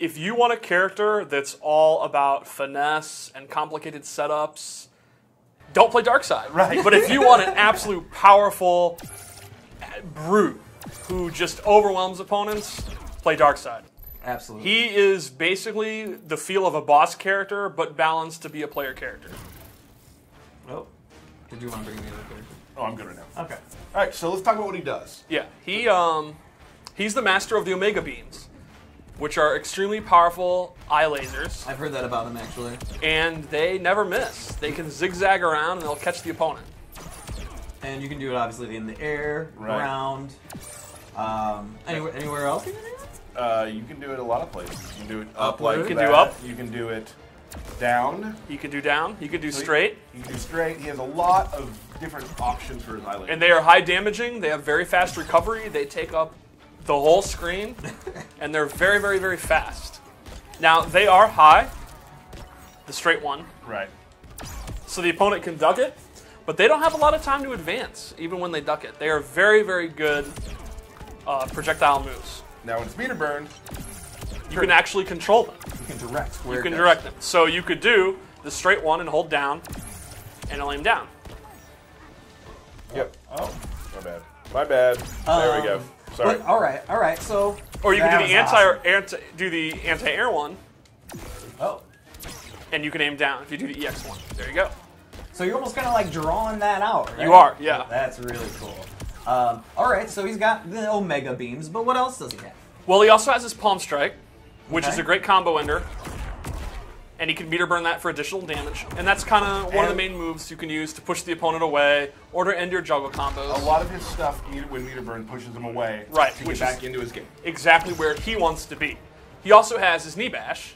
if you want a character that's all about finesse and complicated setups, don't play Darkseid. Right. But if you want an absolute powerful brute who just overwhelms opponents, play Darkseid. Absolutely. He is basically the feel of a boss character, but balanced to be a player character. Oh. Did you want to bring the other character? Oh, I'm good right now. Okay. All right, so let's talk about what he does. Yeah, he's the master of the Omega Beams, which are extremely powerful eye lasers, I've heard that about him, actually. and they never miss. They can zigzag around, and they'll catch the opponent. And you can do it, obviously, in the air, Right. around. Anywhere else you can do it? You can do it a lot of places. You can do it up Upward. like You can that. do up. You can do it down. You can do down, you can do straight, You can do straight. He has a lot of different options for his eyelid. and they are high damaging. They have very fast recovery. They take up the whole screen, and they're very, very, very fast. Now, they are high, the straight one, Right. so the opponent can duck it, but they don't have a lot of time to advance, even when they duck it. They are very, very good projectile moves. Now when it's meter burned, You can actually control them. You can direct where You it can goes. direct them. So you could do the straight one and hold down, and it'll aim down. Yep. Oh, my bad. My bad. There we go. Sorry. All right. So. Or you can that do the was anti-air one, awesome. Oh. and you can aim down if you do the EX one. There you go. So you're almost kind of like drawing that out, right? You are, yeah. That's really cool. All right, so he's got the Omega Beams, but what else does he have? Well, he also has his Palm Strike, which is Okay. a great combo ender. And he can meter burn that for additional damage. And that's kind of one of the main moves you can use to push the opponent away or to end your juggle combos. A lot of his stuff, when meter burn, pushes him away. Right, To which get is- back into his game. Exactly where he wants to be. He also has his Knee Bash,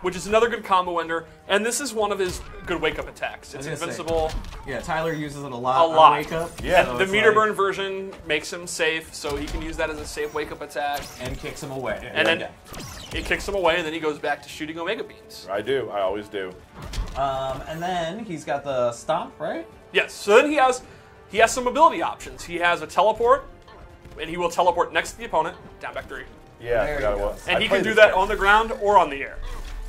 which is another good combo ender. And this is one of his good wake-up attacks. It's I was gonna say, invincible. Yeah, Tyler uses it a lot. A lot. On Wake Up. Yeah. so The it's meter like- burn version makes him safe, so he can use that as a safe wake-up attack. and kicks him away. And then it kicks him away, and then he goes back to shooting Omega Beams. I do. I always do. And then he's got the Stomp, right? Yes, so then he has some ability options. He has a teleport, and he will teleport next to the opponent, down back 3. Yeah, I There forgot you it go. was. And I he played can do this that character. on the ground or on the air.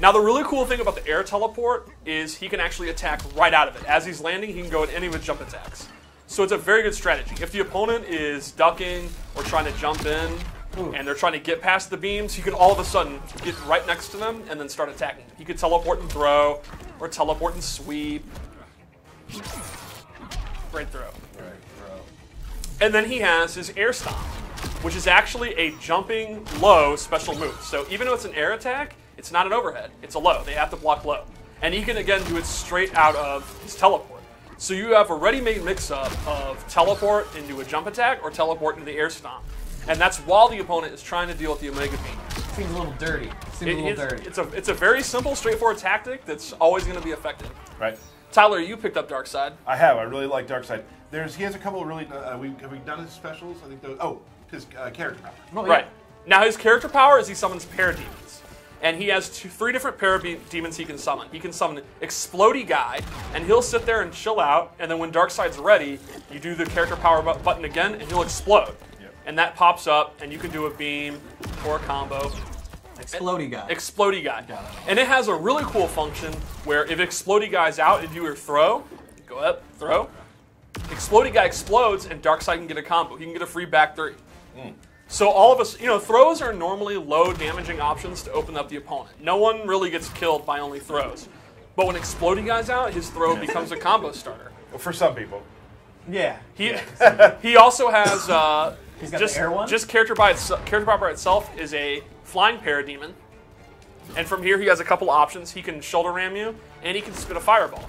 Now, the really cool thing about the air teleport is he can actually attack right out of it. As he's landing, he can go in any of his jump attacks. So it's a very good strategy. If the opponent is ducking or trying to jump in, and they're trying to get past the beams, he can all of a sudden get right next to them and then start attacking. He could teleport and throw, or teleport and sweep. Right throw. Right, bro. And then he has his air stomp, which is actually a jumping low special move. So even though it's an air attack, it's not an overhead. It's a low. They have to block low. And he can, again, do it straight out of his teleport. So you have a ready-made mix-up of teleport into a jump attack or teleport into the air stomp. And that's while the opponent is trying to deal with the Omega Beam. Seems a little dirty. Seems a little dirty. It's a very simple, straightforward tactic that's always going to be effective. Right. Tyler, you picked up Darkseid. I have. I really like Darkseid. He has a couple of really. Have we done his specials? I think those. Oh, his character power. Oh, yeah. Right. Now his character power is he summons parademons. And he has 3 different parademons he can summon. He can summon Explodey Guy, and he'll sit there and chill out, and then when Darkseid's ready, you do the character power button again, and he'll explode. Yep. And that pops up, and you can do a beam or a combo. Explodey guy. Explodey Guy. Got it. And it has a really cool function where if Explodey Guy's out and you do your throw, go up, throw, Explodey Guy explodes, and Darkseid can get a combo. He can get a free back 3. So all of us, throws are normally low damaging options to open up the opponent. No one really gets killed by only throws. But when Explodey Guy's out, his throw becomes a combo starter. Well, for some people. Yeah. He also has He's got just the air one? just character power by itself is a flying parademon. And from here he has a couple options. He can shoulder ram you, and he can spit a fireball.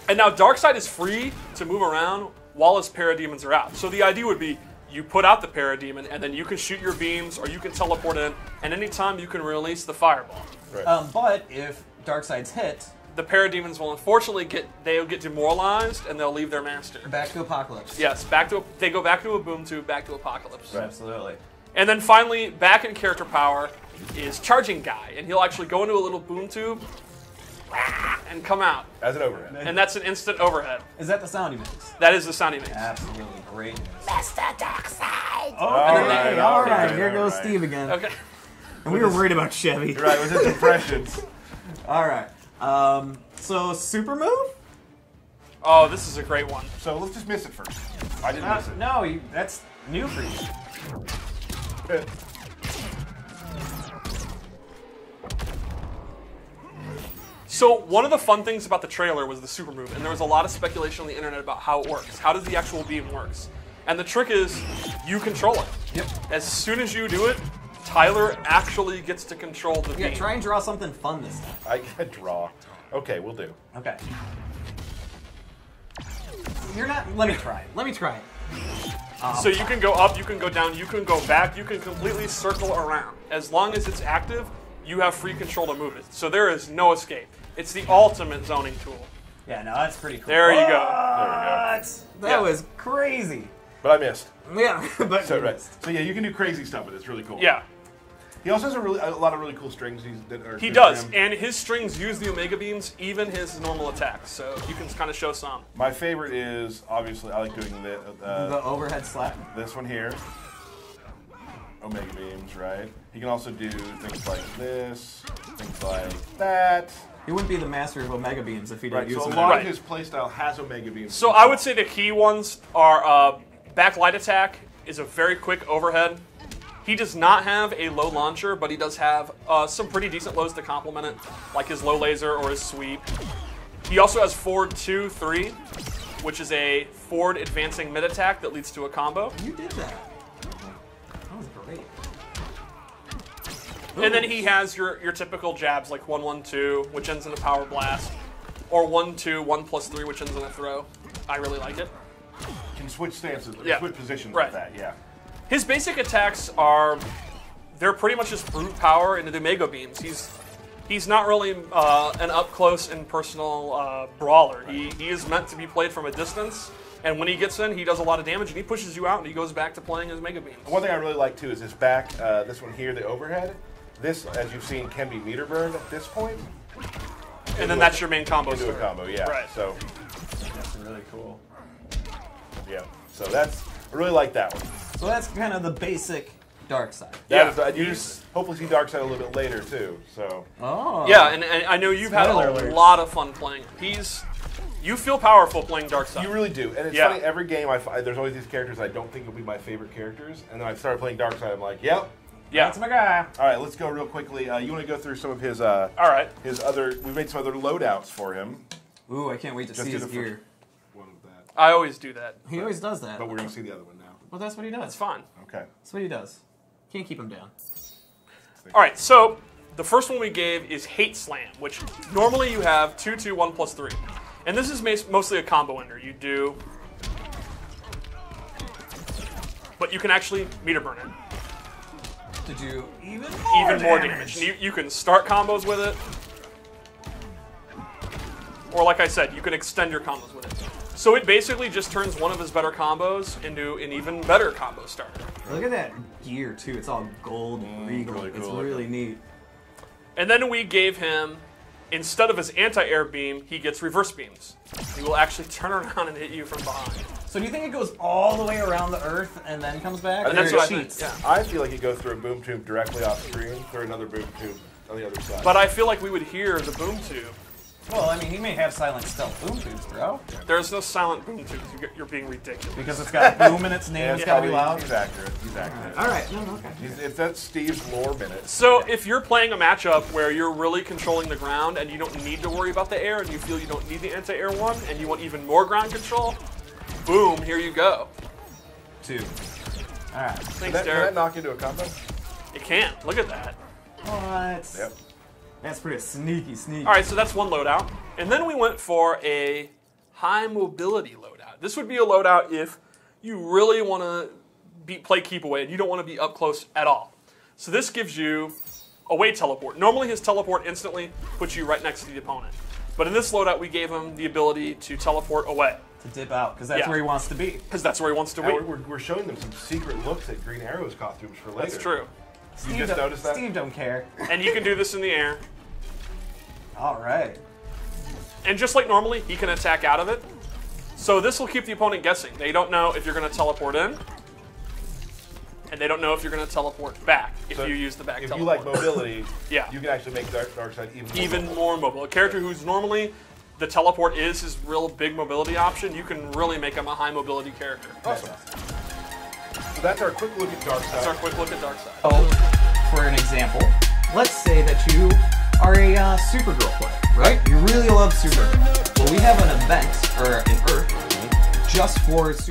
And now Darkseid is free to move around while his parademons are out. So the idea would be you put out the parademon, and then you can shoot your beams, or you can teleport in, and anytime you can release the fireball. Right. But if Darkseid's hit, The parademons will unfortunately get demoralized, and they'll leave their master. back to Apocalypse. Yes, they go back to a boom tube, back to Apocalypse. Right. Absolutely. And then finally, back in character power is Charging Guy, and he'll actually go into a little boom tube and come out. As an overhead. And that's an instant overhead. Is that the sound he makes? That is the sound he makes. Absolutely. great news. Mr. Darkseid! Okay, all right. okay, Here all goes right. Steve again. Okay. And we were worried about Chevy. You're right, with his impressions. All right. So super move? Oh, this is a great one. So let's just miss it first. I didn't miss it. No, that's new for you. So one of the fun things about the trailer was the super move, and there was a lot of speculation on the internet about how it works. How does the actual beam works? And the trick is, you control it. Yep. As soon as you do it, Tyler actually gets to control the Yeah, beam. try and draw something fun this time. I can draw. Okay, we'll do. Okay. You're not. Let me try it. Let me try it. So you can go up, you can go down, you can go back, you can completely circle around. As long as it's active, you have free control to move it. So there is no escape. It's the ultimate zoning tool. Yeah, no, that's pretty cool. There you go. What? That Yeah. was crazy. But I missed. Yeah, but So right. So yeah, you can do crazy stuff with it. It's really cool. Yeah, He also has a lot of really cool strings. That are he good does. for him. And his strings use the Omega Beams, even his normal attacks. So you can kind of show some. My favorite is obviously I like doing the overhead slap. this one here. Omega beams, right? He can also do things like this, things like that. He wouldn't be the master of Omega Beams if he didn't Right. use So a them. lot Right. of his playstyle has Omega beams. So I would say the key ones are backlight attack is a very quick overhead. He does not have a low launcher, but he does have some pretty decent lows to complement it, like his low laser or his sweep. He also has forward 2-3, which is a forward advancing mid attack that leads to a combo. You did that. That was great. And then he has your typical jabs like 1-1-2, which ends in a power blast, or 1-2, 1+3, which ends in a throw. I really like it. can switch stances, Yeah. switch positions Right. with that. Yeah. His basic attacks they're pretty much just brute power into the Omega Beams. He's not really an up close and personal brawler. He is meant to be played from a distance, and when he gets in, he does a lot of damage, and he pushes you out, and he goes back to playing his Mega Beams. One thing I really like too is his back. This one here, the overhead. This, as you've seen, can be meter burned at this point. And then that's your main combo. Into a start. combo, yeah. Right. So, That's really cool. yeah. So that's I really like that one. So that's kind of the basic Darkseid. Yeah. You just hopefully see Darkseid a little bit later too. So. Oh. Yeah, and I know you've had Spoiler a alerts. lot of fun playing. You feel powerful playing Darkseid. You really do, and it's Yeah. funny. Every game, there's always these characters I don't think will be my favorite characters, and then I started playing Darkseid. I'm like, yep. Yeah. That's my guy. All right, let's go real quickly. You want to go through some of his All right. his other? We've made some other loadouts for him. Ooh, I can't wait to Just see do his the gear. One of that, I always do that. He always does that. but we're gonna see the other one now. Well, that's what he does. That's fine. Okay. That's what he does. Can't keep him down. All right, so the first one we gave is Hate Slam, which normally you have 2-2, 1+3. And this is mostly a combo ender. You do, but you can actually meter burn it. To do even More damage. You can start combos with it. Or like I said, you can extend your combos with it. So it basically just turns one of his better combos into an even better combo starter. Look at that gear too. It's all gold and regal. really It's cool really neat. And then we gave him, instead of his anti-air beam, he gets reverse beams. He will actually turn around and hit you from behind. So do you think it goes all the way around the Earth and then comes back? And Or that's it what I think, cheats? yeah. I feel like it goes through a boom tube directly off screen, through another boom tube on the other side. But I feel like we would hear the boom tube. Well, I mean, he may have silent stealth boom tubes, bro. There's no silent boom tubes. You're being ridiculous. Because it's got boom in its name. yeah, It's gotta be probably- loud. He's accurate. He's accurate. All right. No, okay. If that's Steve's lore minute. So if you're playing a matchup where you're really controlling the ground and you don't need to worry about the air and you feel you don't need the anti-air one and you want even more ground control, boom, here you go. 2. All right. Thanks, Can that Derek. knock into a combo? It can. Look at that. What? Yep. That's pretty sneaky. All right, so that's one loadout. And then we went for a high mobility loadout. This would be a loadout if you really want to play keep away and you don't want to be up close at all. So this gives you away teleport. Normally his teleport instantly puts you right next to the opponent. But in this loadout, we gave him the ability to teleport away. To dip out, because that's Yeah. where he wants to be. Because that's where he wants to Now be. we're showing them some secret looks at Green Arrow's costumes for later. That's true. You just noticed that? Steve don't care. And you can do this in the air. All right. And just like normally, he can attack out of it. So this will keep the opponent guessing. They don't know if you're going to teleport in, and they don't know if you're going to teleport back if So you use the back If teleport. you like mobility, Yeah. you can actually make Darkseid even more mobile. A character who's normally the teleport is his real big mobility option, you can really make him a high mobility character. Awesome. So that's our quick look at Darkseid. That's our quick look at Darkseid. So, for an example, let's say that you are a Supergirl player, right? You really love Supergirl. Well, we have an event, or an Earth, just for Supergirl.